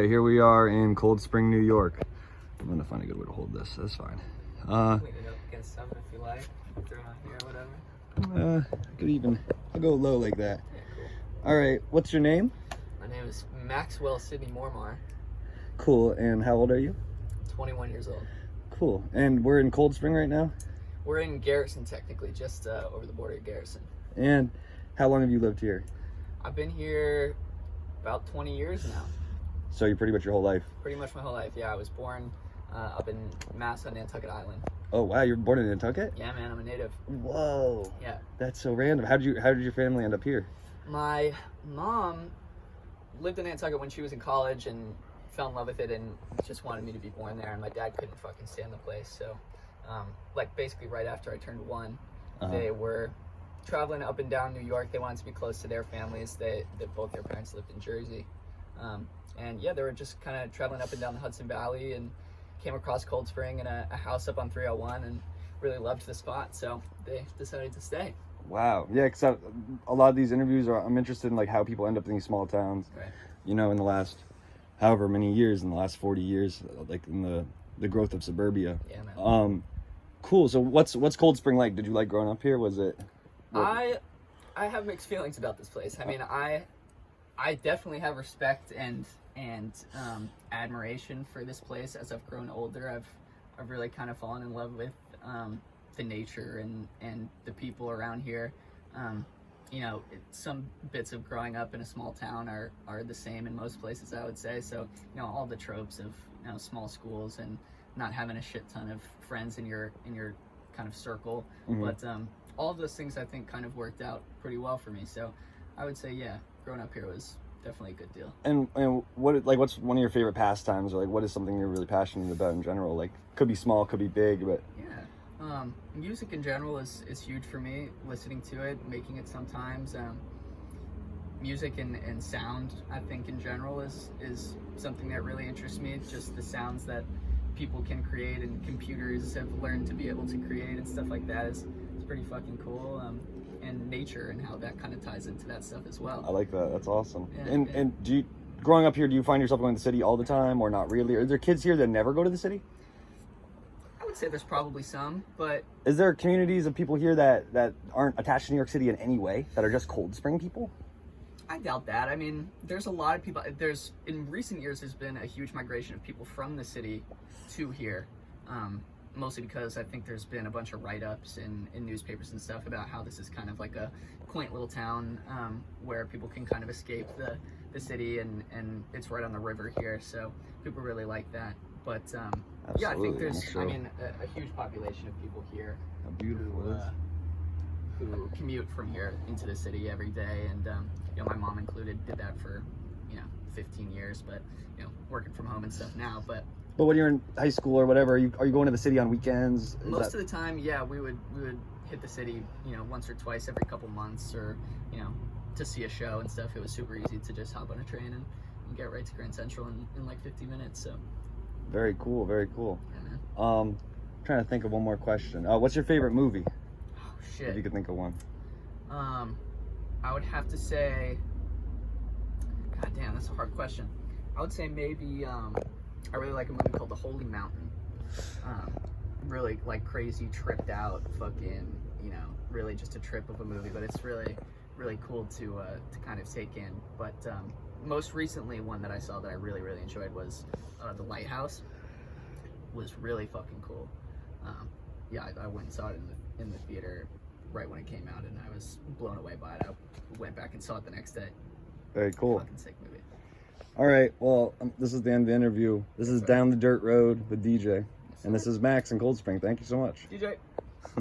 right, here we are in Cold Spring, New York. I'm gonna find a good way to hold this. That's fine. Clean it up against something if you like. Throw it on here or whatever. I'll go low like that. Yeah, cool. All right, what's your name? My name is Maxwell Sidney Mormar. Cool, and how old are you? 21 years old. Cool, and we're in Cold Spring right now? We're in Garrison, technically, just over the border of Garrison. And how long have you lived here? I've been here about 20 years now. So you're pretty much your whole life? Pretty much my whole life, yeah. I was born up in Mass on Nantucket Island. Oh wow, you were born in Nantucket? Yeah, man, I'm a native. Whoa. Yeah. That's so random. How did your family end up here? My mom lived in Nantucket when she was in college and fell in love with it and just wanted me to be born there. And my dad couldn't fucking stand the place. So, like basically right after I turned one, they were traveling up and down New York. They wanted to be close to their families. Both their parents lived in Jersey. And yeah, they were just kind of traveling up and down the Hudson Valley and came across Cold Spring and a house up on 301 and really loved the spot. So they decided to stay. Wow. Yeah, because a lot of these interviews I'm interested in like how people end up in these small towns. Right. You know, in the last however many years, in the last 40 years, like in the growth of suburbia. Yeah, man. Cool. So what's Cold Spring like? Did you like growing up here? Was it? I have mixed feelings about this place. I mean, I definitely have respect and admiration for this place. As I've grown older, I've really kind of fallen in love with the nature and the people around here. You know, some bits of growing up in a small town are the same in most places, I would say. So, you know, all the tropes of, you know, small schools and not having a shit ton of friends in your kind of circle. But all of those things I think kind of worked out pretty well for me. So I would say, yeah, growing up here was definitely a good deal. And what's one of your favorite pastimes, or like what is something you're really passionate about in general? Like could be small, could be big, but yeah, music in general is huge for me. Listening to it, making it sometimes. Music and sound, I think in general is something that really interests me. Just the sounds that people can create and computers have learned to be able to create and stuff like that is pretty fucking cool. And nature and how that kind of ties into that stuff as well. I like that. That's awesome. Yeah, and do you, growing up here, do you find yourself going to the city all the time or not really? Are there kids here that never go to the city? I would say there's probably some, but is there communities of people here that aren't attached to New York City in any way, that are just Cold Spring people? I doubt that. I mean, there's a lot of people. In recent years, there's been a huge migration of people from the city to here. Mostly because I think there's been a bunch of write-ups in newspapers and stuff about how this is kind of like a quaint little town where people can kind of escape the city, and it's right on the river here, so people really like that. But yeah, I think there's a huge population of people here. How beautiful it is. Who commute from here into the city every day, and you know, my mom included did that for 15 years, but you know, working from home and stuff now. But when you're in high school or whatever, are you going to the city on weekends? Most of the time, yeah, we would hit the city, once or twice every couple months, or to see a show and stuff. It was super easy to just hop on a train and get right to Grand Central in like 50 minutes. So very cool, very cool. Yeah, man. I'm trying to think of one more question. What's your favorite movie? Oh shit. If you could think of one. I would have to say, god damn, that's a hard question. I would say maybe I really like a movie called The Holy Mountain. Really like crazy, tripped out, fucking, really just a trip of a movie, but it's really, really cool to kind of take in. But most recently, one that I saw that I really, really enjoyed was The Lighthouse. Was really fucking cool. Yeah, I went and saw it in the theater right when it came out, and I was blown away by it. I went back and saw it the next day. Very cool. Fucking sick movie. All right, well, this is the end of the interview. This is Down the Dirt Road with DJ. And this is Max in Cold Spring. Thank you so much. DJ.